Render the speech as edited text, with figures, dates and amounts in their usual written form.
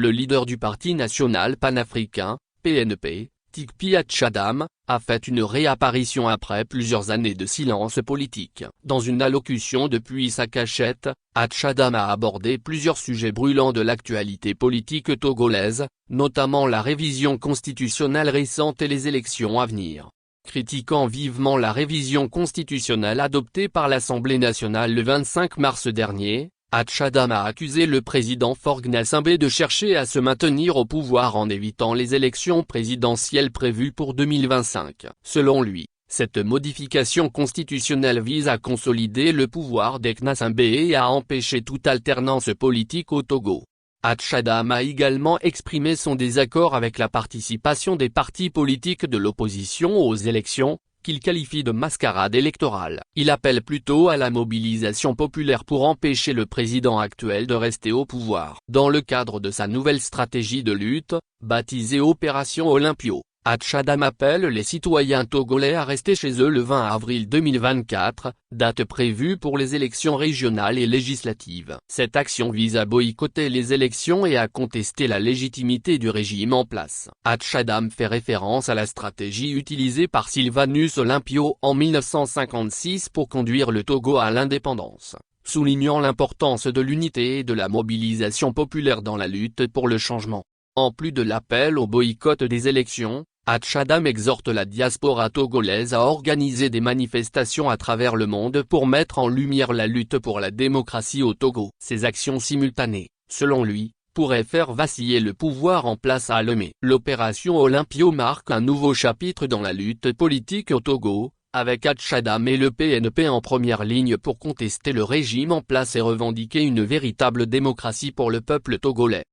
Le leader du Parti national panafricain, PNP, Tikpi Hatchadam, a fait une réapparition après plusieurs années de silence politique. Dans une allocution depuis sa cachette, Hatchadam a abordé plusieurs sujets brûlants de l'actualité politique togolaise, notamment la révision constitutionnelle récente et les élections à venir. Critiquant vivement la révision constitutionnelle adoptée par l'Assemblée nationale le 25 mars dernier, Hatchadam a accusé le président Faure Gnassingbé de chercher à se maintenir au pouvoir en évitant les élections présidentielles prévues pour 2025. Selon lui, cette modification constitutionnelle vise à consolider le pouvoir de Gnassingbé et à empêcher toute alternance politique au Togo. Hatchadam a également exprimé son désaccord avec la participation des partis politiques de l'opposition aux élections, qu'il qualifie de mascarade électorale. Il appelle plutôt à la mobilisation populaire pour empêcher le président actuel de rester au pouvoir. Dans le cadre de sa nouvelle stratégie de lutte, baptisée Opération Olympio, Hatchadam appelle les citoyens togolais à rester chez eux le 20 avril 2024, date prévue pour les élections régionales et législatives. Cette action vise à boycotter les élections et à contester la légitimité du régime en place. Hatchadam fait référence à la stratégie utilisée par Sylvanus Olympio en 1956 pour conduire le Togo à l'indépendance, soulignant l'importance de l'unité et de la mobilisation populaire dans la lutte pour le changement. En plus de l'appel au boycott des élections, Hatchadam exhorte la diaspora togolaise à organiser des manifestations à travers le monde pour mettre en lumière la lutte pour la démocratie au Togo. Ces actions simultanées, selon lui, pourraient faire vaciller le pouvoir en place à Lomé. L'opération Olympio marque un nouveau chapitre dans la lutte politique au Togo, avec Hatchadam et le PNP en première ligne pour contester le régime en place et revendiquer une véritable démocratie pour le peuple togolais.